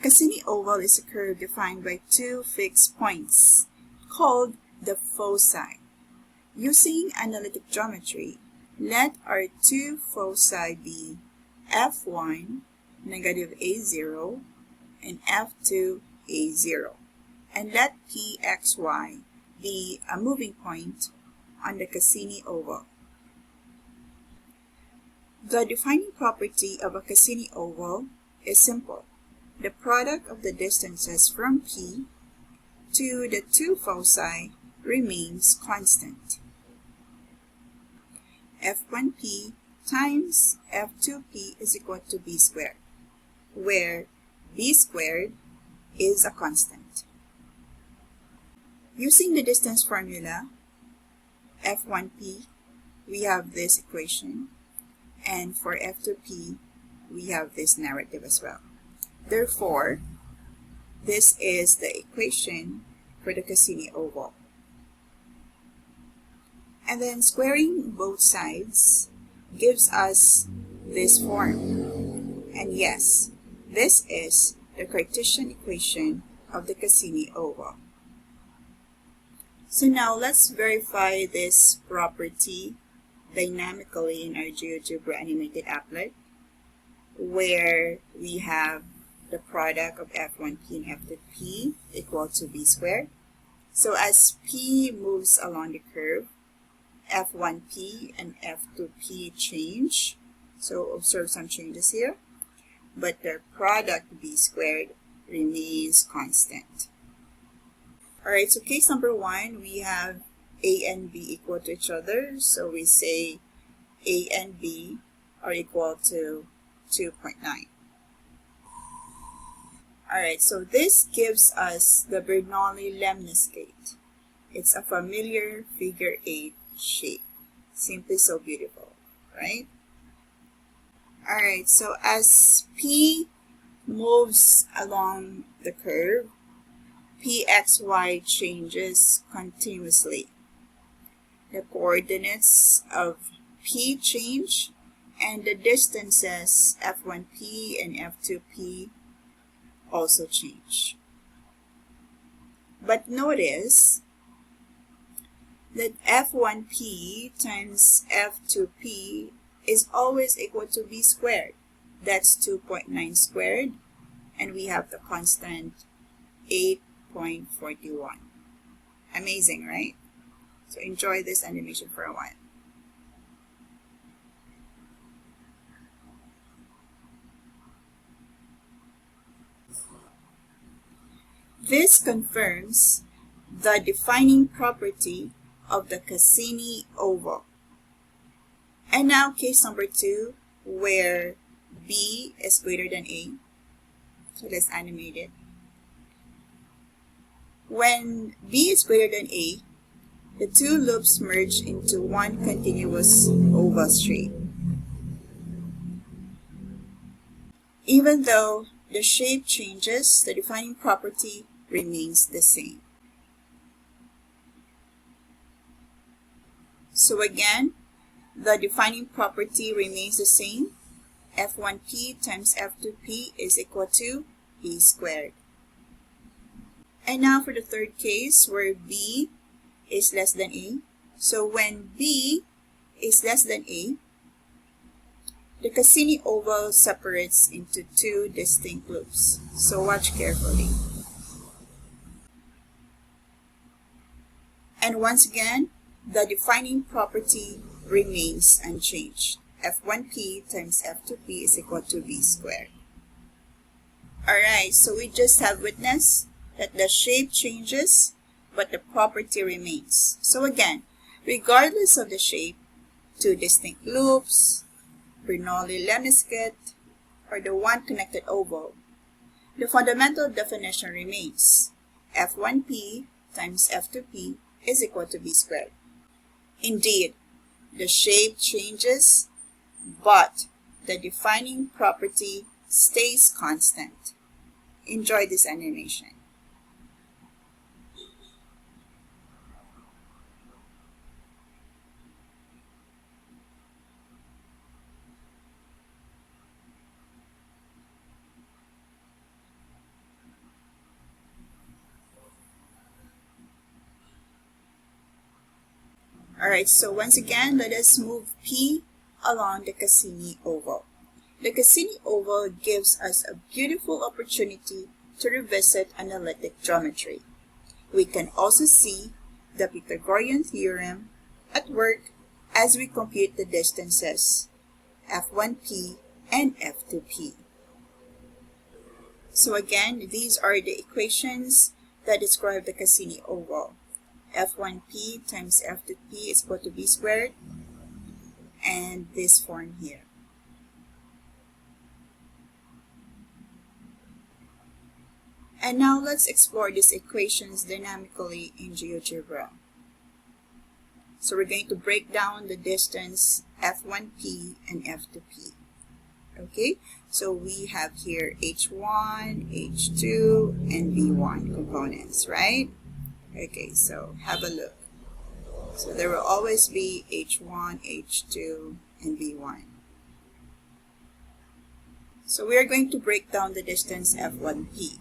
Cassini Oval is a curve defined by two fixed points called the foci. Using analytic geometry, let our two foci be f1, negative a0, and f2, a0. And let pxy be a moving point on the Cassini Oval. The defining property of a Cassini Oval is simple. The product of the distances from P to the two foci remains constant. f1p times f2p is equal to b squared, where b squared is a constant. Using the distance formula, f1p, we have this equation, and for f2p, we have this narrative as well. Therefore, this is the equation for the Cassini Oval. And then squaring both sides gives us this form. And yes, this is the Cartesian equation of the Cassini Oval. So now let's verify this property dynamically in our GeoGebra animated applet, where we have the product of f1p and f2p equal to b squared. So as p moves along the curve, f1p and f2p change. So observe some changes here, but their product b squared remains constant. Alright, so case number 1, we have a and b equal to each other. So we say a and b are equal to 2.9. Alright, so this gives us the Bernoulli-Lemniscate. It's a familiar figure 8 shape. Simply so beautiful, right? Alright, so as P moves along the curve, Pxy changes continuously. The coordinates of P change, and the distances f1p and f2p also change. But notice that f1p times f2p is always equal to b squared. That's 2.9 squared, and we have the constant 8.41. Amazing, right? So enjoy this animation for a while. This confirms the defining property of the Cassini Oval. And now case number 2, where b is greater than a. So let's animate it. When b is greater than a, the two loops merge into one continuous oval shape. Even though the shape changes, the defining property remains the same. So again, the defining property remains the same. f1p times f2p is equal to b squared. And now for the third case, where b is less than a. So when b is less than a, the Cassini Oval separates into two distinct loops. So watch carefully. And once again, the defining property remains unchanged. f1p times f2p is equal to b squared. Alright, so we just have witnessed that the shape changes, but the property remains. So again, regardless of the shape, two distinct loops, Bernoulli-Lemniscate, or the one connected oval, the fundamental definition remains. f1p times f2p is equal to b squared. Indeed, the shape changes, but the defining property stays constant. Enjoy this animation. Alright, so once again, let us move P along the Cassini Oval. The Cassini Oval gives us a beautiful opportunity to revisit analytic geometry. We can also see the Pythagorean theorem at work as we compute the distances F1P and F2P. So again, these are the equations that describe the Cassini Oval. F1P times F2P is equal to B squared, and this form here. And now let's explore these equations dynamically in GeoGebra. So we're going to break down the distance F1P and F2P. Okay, so we have here H1, H2, and V1 components, right? Okay, so have a look. So there will always be H1, H2, and V1. So we are going to break down the distance F1P.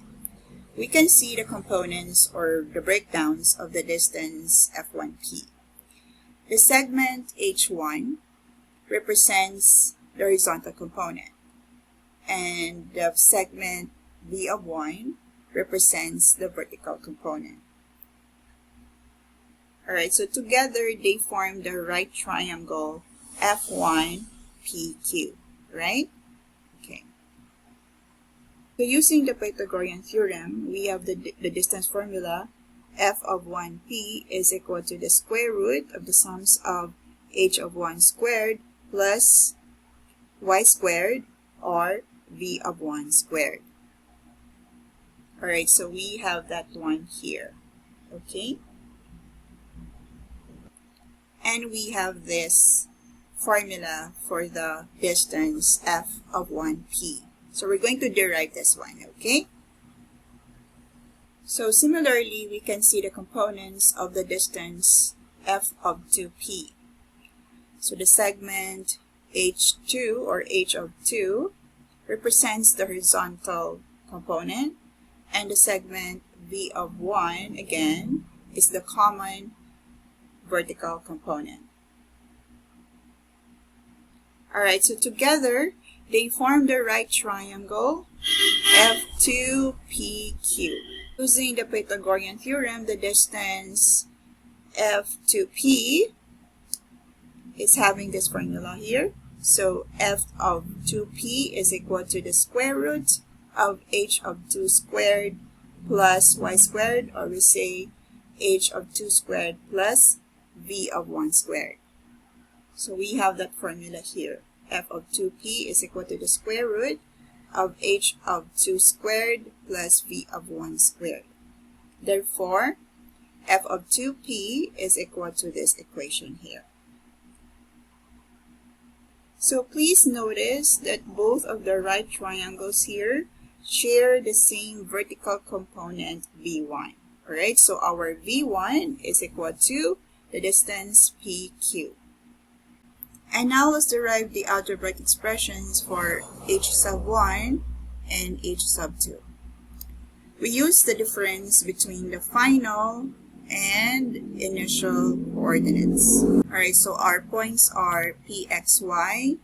We can see the components or the breakdowns of the distance F1P. The segment H1 represents the horizontal component, and the segment V of 1 represents the vertical component. Alright, so together they form the right triangle F1PQ, right? Okay. So using the Pythagorean theorem, we have the distance formula f of 1p is equal to the square root of the sums of h of 1 squared plus y squared, or v of 1 squared. Alright, so we have that one here. Okay? And we have this formula for the distance f of 1p. So we're going to derive this one, okay? So similarly, we can see the components of the distance f of 2p. So the segment h2 or h of 2 represents the horizontal component, and the segment v of 1 again is the common vertical component. Alright, so together they form the right triangle F2PQ. Using the Pythagorean theorem, the distance F2P is having this formula here. So f of 2p is equal to the square root of h of 2 squared plus y squared, or we say h of 2 squared plus v of 1 squared. So we have that formula here. F of 2p is equal to the square root of h of 2 squared plus v of 1 squared. Therefore, f of 2p is equal to this equation here. So please notice that both of the right triangles here share the same vertical component v1. Alright, so our v1 is equal to the distance pq. And now let's derive the algebraic expressions for h sub 1 and h sub 2. We use the difference between the final and initial coordinates. Alright, so our points are pxy,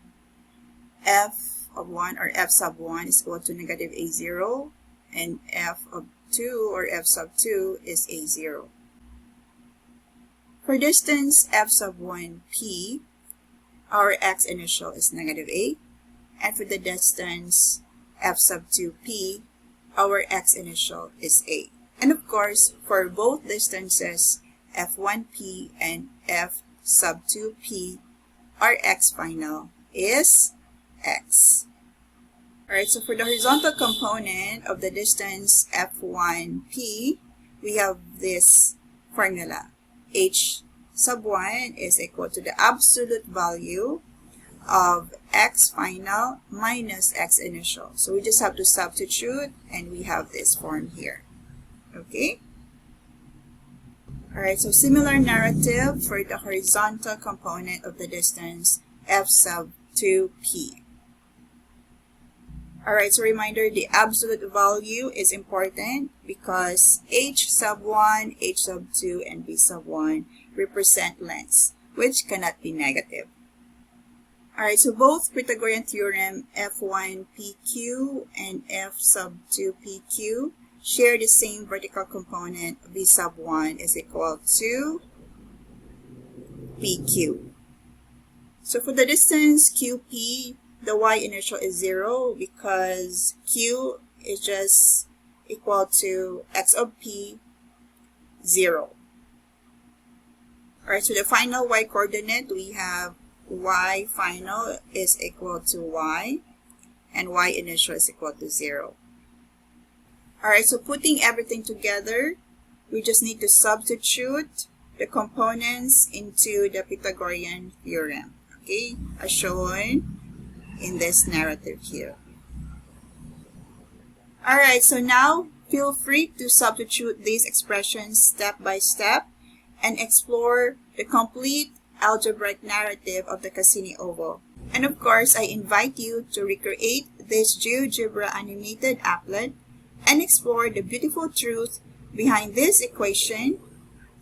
f of 1 or f sub 1 is equal to negative a0, and f of 2 or f sub 2 is a0. For distance f sub 1p, our x initial is negative a, and for the distance f sub 2p, our x initial is a. And of course, for both distances f1p and f sub 2p, our x final is x. Alright, so for the horizontal component of the distance f1p, we have this formula. H sub 1 is equal to the absolute value of x final minus x initial. So we just have to substitute, and we have this form here. Okay? Alright, so similar narrative for the horizontal component of the distance f sub 2p. Alright, so reminder, the absolute value is important because h sub 1, h sub 2, and v sub 1 represent lengths. which cannot be negative. Alright, so both Pythagorean theorem F1 PQ and F sub 2 PQ share the same vertical component V sub 1 is equal to PQ. So for the distance QP, the y inertial is 0 because Q is just equal to x of P, 0. Alright, so the final y coordinate, we have y final is equal to y, and y initial is equal to 0. Alright, so putting everything together, we just need to substitute the components into the Pythagorean theorem, okay, as shown in this narrative here. Alright, so now feel free to substitute these expressions step by step and explore the complete algebraic narrative of the Cassini Oval. And of course, I invite you to recreate this GeoGebra animated applet and explore the beautiful truth behind this equation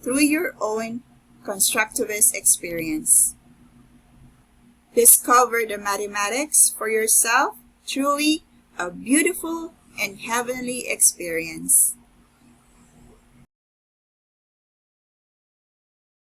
through your own constructivist experience. Discover the mathematics for yourself, truly a beautiful and heavenly experience.